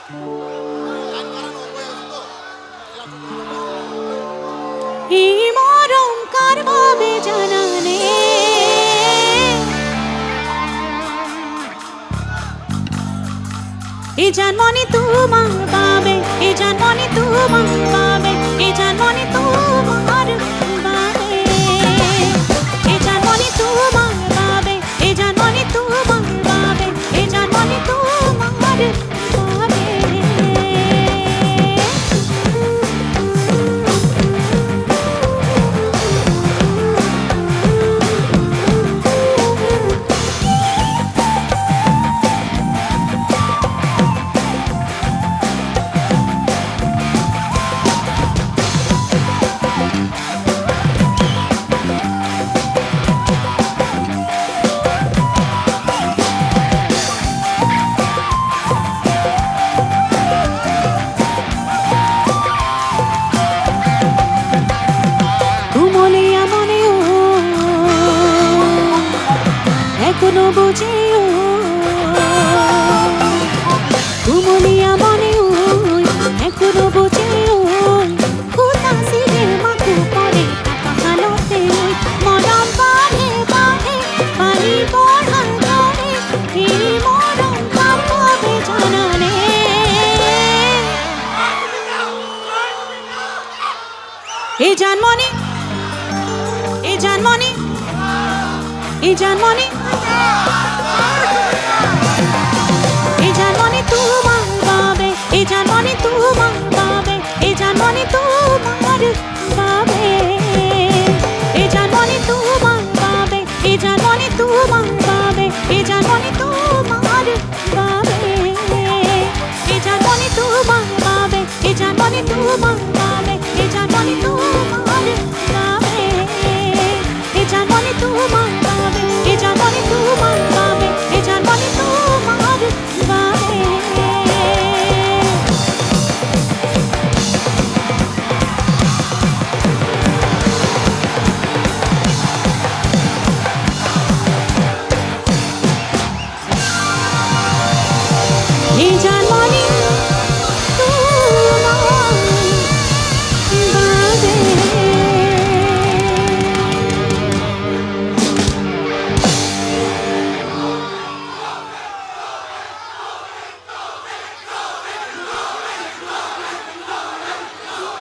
এই মরম কার ভাবে জানানে এই জন্মনি তোমার পাবে এই জন্মনি তোমার পাবে এই জন্মনি তোমার পাবে এই জন্মনি তোমার পাবে এই জন্মনি তোমার পাবে এই জন্মনি তোমার পাবে এখনো বুঝিও ঘুমলিয়া মনেও এখনো বুঝিও খুদাসিরে মাকু পরে কাহালতে মরম বাড়ে বাড়ে পানি পড়ার ধরে এই মরম কার হবে জানানে এই জন্মনি এই জন্মনি এই জন্মনি